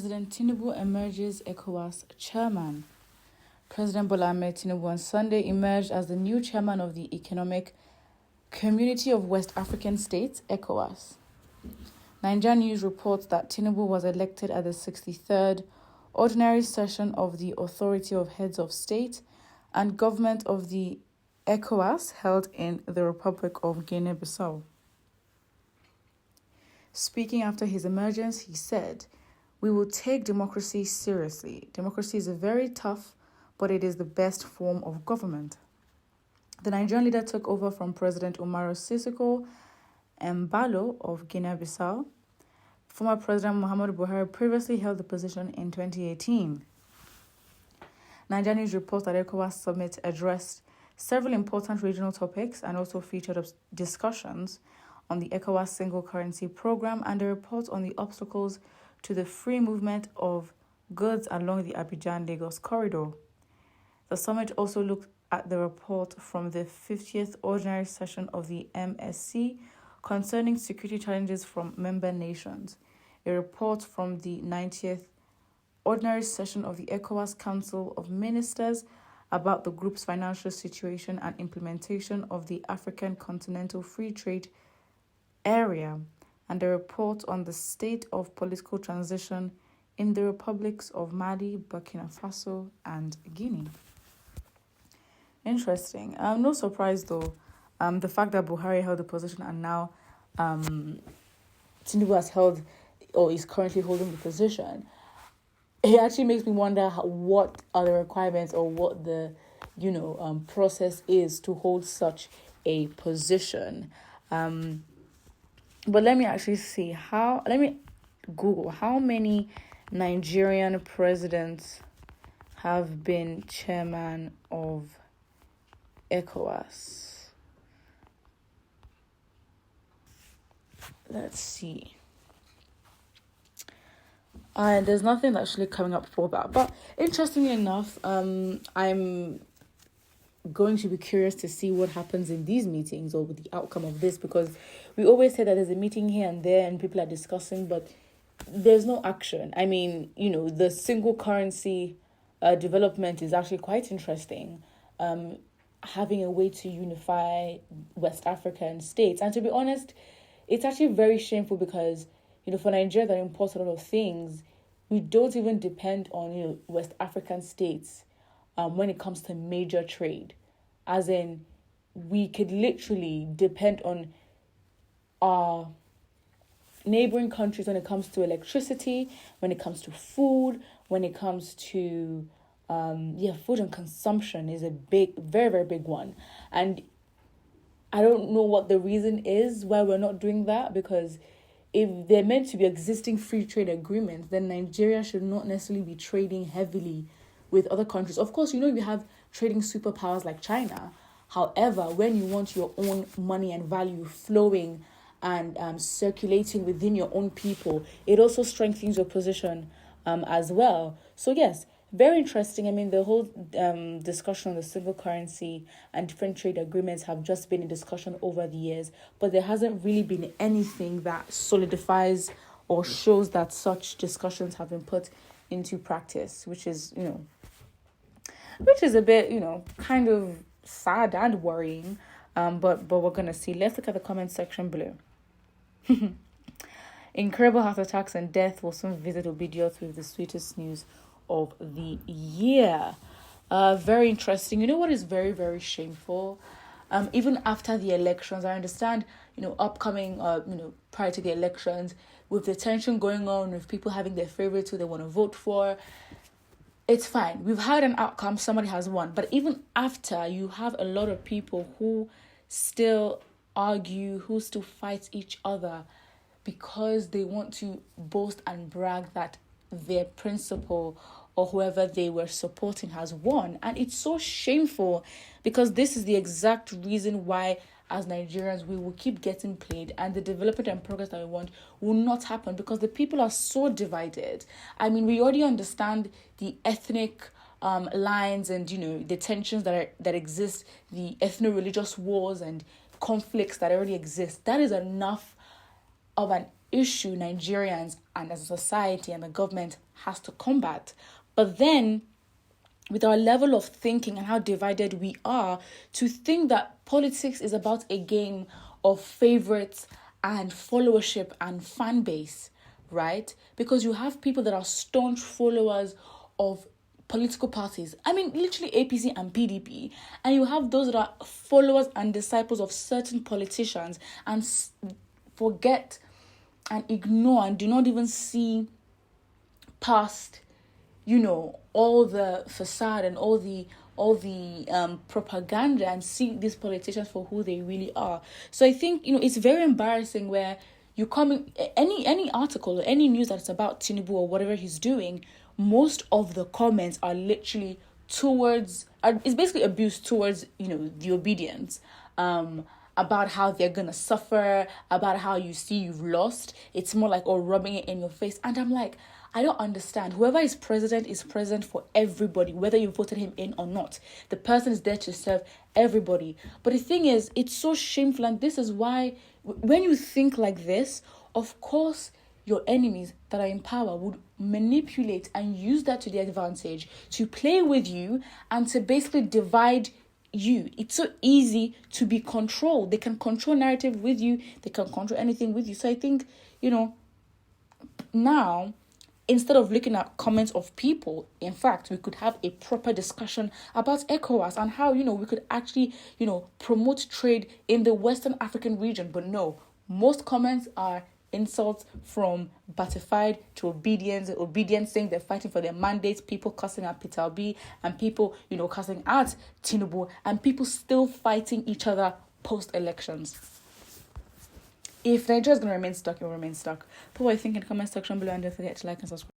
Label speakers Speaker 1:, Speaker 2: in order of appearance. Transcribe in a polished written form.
Speaker 1: President Tinubu emerges Ecowas chairman. President Bola Ahmed Tinubu on Sunday emerged as the new chairman of the Economic Community of West African States, Ecowas. Nigeria News reports that Tinubu was elected at the 63rd Ordinary Session of the Authority of Heads of State and Government of the Ecowas held in the Republic of Guinea-Bissau. Speaking after his emergence, he said, "We will take democracy seriously. Democracy is very tough, but it is the best form of government." The Nigerian leader took over from President Umaru Sissoco Embalo of Guinea-Bissau. Former President Muhammadu Buhari previously held the position in 2018. Nigeria News reports that ECOWAS summit addressed several important regional topics and also featured discussions on the ECOWAS single currency program and a report on the obstacles to the free movement of goods along the Abidjan-Lagos corridor. The summit also looked at the report from the 50th Ordinary Session of the MSC concerning security challenges from member nations, a report from the 90th Ordinary Session of the ECOWAS Council of Ministers about the group's financial situation and implementation of the African Continental Free Trade Area, and a report on the state of political transition in the republics of Mali, Burkina Faso, and Guinea. Interesting. No surprise though, the fact that Buhari held the position and now Tinubu has held or is currently holding the position. It actually makes me wonder what are the requirements or what the process is to hold such a position. But let me actually see let me Google how many Nigerian presidents have been chairman of ECOWAS. Let's see. There's nothing actually coming up for that. But interestingly enough, I'm going to be curious to see what happens in these meetings or with the outcome of this, because we always say that there's a meeting here and there and people are discussing, but there's no action. I mean, the single currency development is actually quite interesting. Having a way to unify West African states. And to be honest, it's actually very shameful because, for Nigeria that imports a lot of things, we don't even depend on, West African states when it comes to major trade. As in, we could literally depend on our neighboring countries when it comes to electricity, when it comes to food, when it comes to food and consumption is a big, very, very big one. And I don't know what the reason is why we're not doing that, because if they're meant to be existing free trade agreements, then Nigeria should not necessarily be trading heavily with other countries. Of course, we have trading superpowers like China. However, when you want your own money and value flowing and circulating within your own people, it also strengthens your position as well. So yes, very interesting. I mean, the whole discussion on the single currency and different trade agreements have just been a discussion over the years, but there hasn't really been anything that solidifies or shows that such discussions have been put into practice, which is a bit, kind of sad and worrying. But we're gonna see. Let's look at the comment section below. Incredible heart attacks and death will soon visit Obedience with the sweetest news of the year. Very interesting. You know what is very, very shameful? Even after the elections, I understand, upcoming, prior to the elections, with the tension going on, with people having their favorites who they want to vote for, it's fine. We've had an outcome, somebody has won. But even after, you have a lot of people who still argue, who still fight each other because they want to boast and brag that their principal or whoever they were supporting has won. And it's so shameful, because this is the exact reason why, as Nigerians, we will keep getting played, and the development and progress that we want will not happen, because the people are so divided. I mean, we already understand the ethnic lines and, the tensions that exist, the ethno-religious wars and conflicts that already exist. That is enough of an issue Nigerians and as a society and the government has to combat. But then, with our level of thinking and how divided we are, to think that politics is about a game of favorites and followership and fan base, right? Because you have people that are staunch followers of political parties. I mean, literally APC and PDP. And you have those that are followers and disciples of certain politicians and forget and ignore and do not even see past, all the facade and all the propaganda and see these politicians for who they really are. So I think, it's very embarrassing where you come in any article or any news that's about Tinubu or whatever he's doing, most of the comments are literally it's basically abuse towards, the obedience, about how they're gonna suffer, about how you've lost. It's more like, rubbing it in your face. And I'm like, I don't understand. Whoever is president for everybody, whether you voted him in or not. The person is there to serve everybody. But the thing is, it's so shameful. And this is why, when you think like this, of course, your enemies that are in power would manipulate and use that to their advantage to play with you and to basically divide you. It's so easy to be controlled. They can control narrative with you. They can control anything with you. So I think, now, instead of looking at comments of people, in fact, we could have a proper discussion about ECOWAS and how, we could actually, promote trade in the Western African region. But no, most comments are insults from Batified to Obedience saying they're fighting for their mandates, people cussing at Peter Obi, and people, cussing at Tinubu, and people still fighting each other post-elections. If Nigeria is going to remain stuck, it will remain stuck. Put what you think in the comment section below and don't forget to like and subscribe.